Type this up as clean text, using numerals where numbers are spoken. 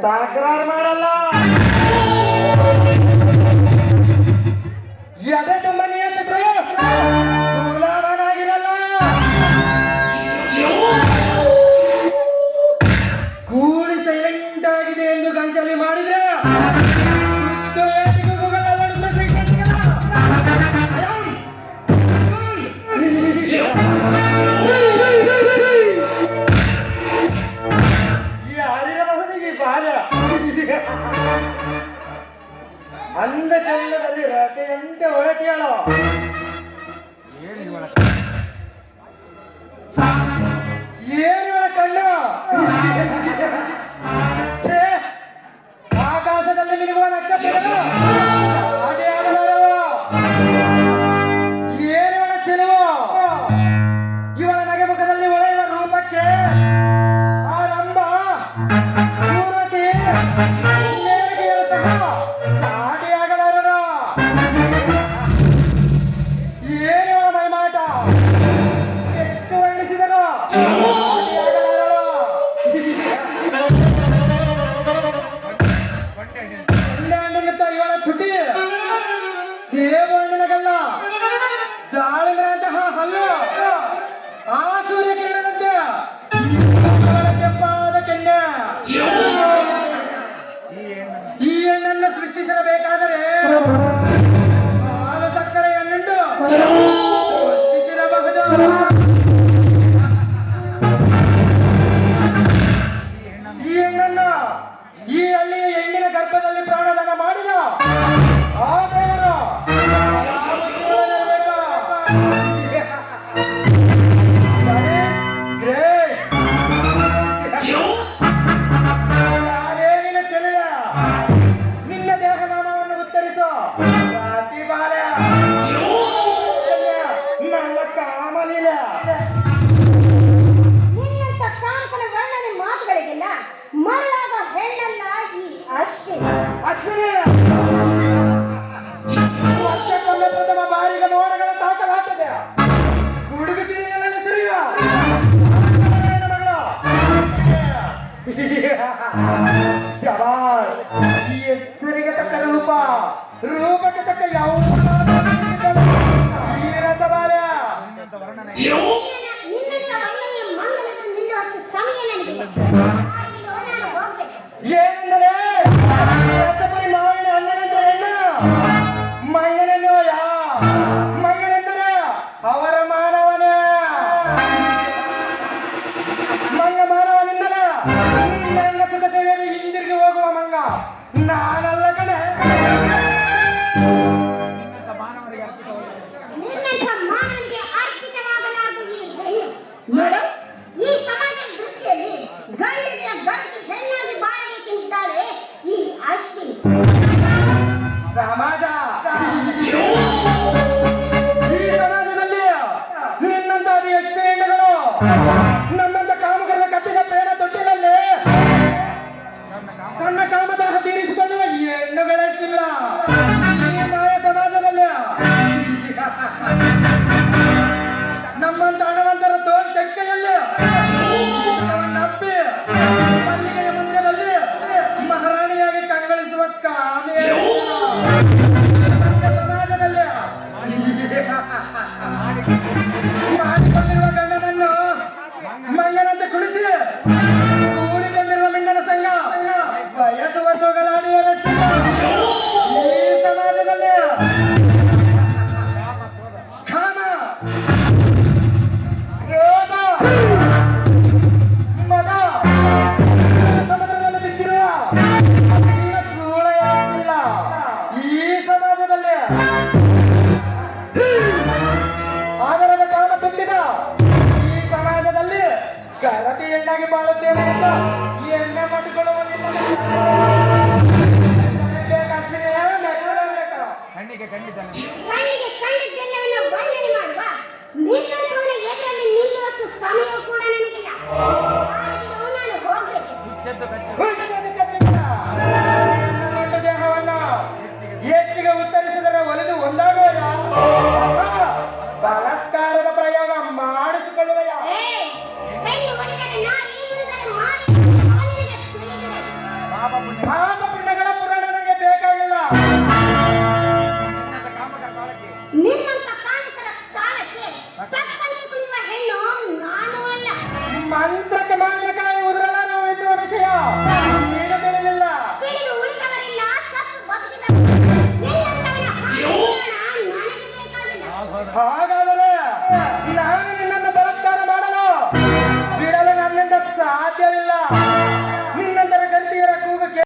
ತಕರಾರು ಮಾಡಲ್ಲ. ಎದೆ ತುಂಬ ನಿಯಂತ್ರಿದ್ರು ಗುಲಾಮನಾಗಿರಲ್ಲ. ಕೂಲಿ ಸೈಲೆಂಟ್ ಆಗಿದೆ ಎಂದು ಗಂಚಲಿ ಮಾಡಿದ್ರೆ ಅಂದ ಚಂದದಲ್ಲಿ ರತೆಯಂತೆ ಹೊಳತಿಯಳೋ. ಏನು ಕಣ್ಣು ಆಕಾಶದಲ್ಲಿ ಮಿನುಗುವ ನಕ್ಷತ್ರಗಳು ಹಾಗೆ ಆಗಲಾರವ. ಏನು ಚೆಲುವು ಇವಳ ನಗೆಮುಖದಲ್ಲಿ ಹೊಳೆಯುವ ರೂಪಕ್ಕೆ ಆರಂಭ ಊರ್ವಶಿ ಸಾಟಿ ಆಗಲಾರರ. ಏನು ಮೈಮಾಟ ಎಷ್ಟು ವರ್ಣಿಸಿದರು ಇವಳ ತುಟಿ ಸೇಬು ಹಣ್ಣಿನಗಲ್ಲ, ದಾಳಿಂಬರಂತಹ ಹಲ್ಲು, ಆ ಸೂರ್ಯ ಕಿರಣದಂತೆ ಕೆಂಪಾದ ಕೆನ್ನೆ. ಈ ಹಣ್ಣನ್ನು ಸೃಷ್ಟಿಸಿರಬೇಕಾದರೆ ಹಾಲು ಸಕ್ಕರೆ ಹಣ್ಣುಂಟು ಸೃಷ್ಟಿಸಿರಬಹುದು. ಈ ಹೆಣ್ಣನ್ನು ಈ ಹಳ್ಳಿಯ ಹೆಣ್ಣಿನ ಗರ್ಭದಲ್ಲಿ ಪ್ರಾಣದಾನ ಮಾಡಿದ ಆ ದೇವರು ಯಾರೇನಿನ ಚೆಲುವ ನಿನ್ನ ದೇಹ ನಾಮವನ್ನು ಉತ್ತರಿಸೋ ಪ್ರತಿಭಾಲಯ ನನ್ನ ಕಾಮಲೀಲ. ನಿನ್ನಂತ ಕಾಂತನ ವರ್ಣನೆ ಮಾತುಗಳಿಗೆಲ್ಲ ಮರಳಾದ ಹೆಣ್ಣಲ್ಲ ಈ ಅಶ್ವಿನಿ. ಅಶ್ವಿನಿ ವರ್ಷಕ್ಕೊಮ್ಮೆ ಪ್ರಥಮ ಬಾರಿಗೆ ಮೋಡಗಳ ತಾಕಲಾಗ್ತದೆ. ಗುಡುಗು ಸಿರಿಗಳಲ್ಲಿ ಸುರಿಯುವ ಮಗಳು ಶಬಾಷ್. ಈ ಹೆಸರಿಗೆ ತಕ್ಕ ರೂಪ, ರೂಪಕ್ಕೆ ತಕ್ಕ ಯಾವ ಈ ರಸಬಾಲ್ಯ. ನಿನ್ನಂತ ವರ್ಣನೆಯ ಮಂಗಲಗಳು ನಿಲ್ಲುವಷ್ಟು ಸಮಯ ನನಗಿಲ್ಲ. ನಾನು ಹೋಗ್ಬೇಕು. ಏನೆಂದರೆ ರಸಪುರಿ ಮಾವಿನ ಹಣ್ಣಿನಂತ ಹೆಣ್ಣು ಮಂಗನೆನ್ನುವಯ. ಮಂಗನೆಂದರೆ ಅವರ ಮಾನವನೇ. ಮಂಗ ಮಾನವನಿಂದಲೇ ನಿನ್ನ ಸುಖ ಸೇವೆಯಲ್ಲಿ ಹಿಂದಿರುಗಿ ಹೋಗುವ ಮಂಗ ನಾನಲ್ಲ ಕಣೆ. ನಿನ್ನಂತ ಮಾನವನಿಗೆ ಅರ್ಪಿತವಾಗಲಾರದು ಈ ಹೆಣ್ಣು. ನೋಡು, ಈ ಸಮಾಜದ ದೃಷ್ಟಿಯಲ್ಲಿ ಗಂಡಿಗೆ ಗಂಡು ಹೆಣ್ಣಾಗಿ ಬಾಳಬೇಕೆಂದಿದ್ದಾಳೆ ಈ ಅಶ್ವಿನಿ. ಸಮಾಜ ಈ ಸಮಾಜದಲ್ಲಿ ನಿನ್ನಂತ ಅದು ಎಷ್ಟು ಹೆಣ್ಣುಗಳು ನಮ್ಮಂತ ಕಾಮಕರದ ಕಟ್ಟಿದ ಪ್ರೇಮ ತೊಟ್ಟಿನಲ್ಲಿ ತನ್ನ ಕಾಮದಾಹ ತೀರಿಸಿಕೊಳ್ಳುವ ಹೆಣ್ಣುಗಳಷ್ಟಿಲ್ಲ ಈ ಮಾಯ ಸಮಾಜದಲ್ಲಿ. ನಮ್ಮಂತ ಹಣವಂತರ ತೋಲ್ ತೆಕ್ಕೆಯಲ್ಲಿ ನಂಬಿ ಮಲ್ಲಿಗೆಯ ಮುಂಚದಲ್ಲಿ ಮಹಾರಾಣಿಯಾಗಿ ಕಂಗೊಳಿಸುವ ಕಾಮೆ ಸಮಾಜದಲ್ಲಿ ಮಾಡಿಕೊಂಡಿರುವ ಗಂಡನನ್ನು ಮಂಗನಂತೆ ಕುಣಿಸಿ ಕೂಡಿಕೊಂಡಿರುವ ಮಿಂಡನ ಸಂಘ ಬಯಸುವ ಸೊಗಲಾಡಿಯರಷ್ಟಿಲ್ಲ ಈ ಸಮಾಜದಲ್ಲಿ. ಕಾಮ, ಕ್ರೋಧ, ಮದ ಸಮುದ್ರದಲ್ಲಿ ಬಿದ್ದಿರುವ ಸೂಳೆಯಾಗಿಲ್ಲ ಈ ಸಮಾಜದಲ್ಲಿ. ಆದರದ ಕಾಮ ತುಂಬಿದ ಈ ಸಮಾಜದಲ್ಲಿ ಗರತಿ ಹೆಣ್ಣಾಗಿ ಬಾಳುತ್ತೇನೆ ಅಂತ ಎಣ್ಣೆ ಮಾಡಿಕೊಳ್ಳುವಂತ ಕಣ್ಣಿಗೆ ಕಂಡಿದ್ದೆಲ್ಲವನ್ನ ವರ್ಣನೆ ಮಾಡುವ ನಿನ್ನ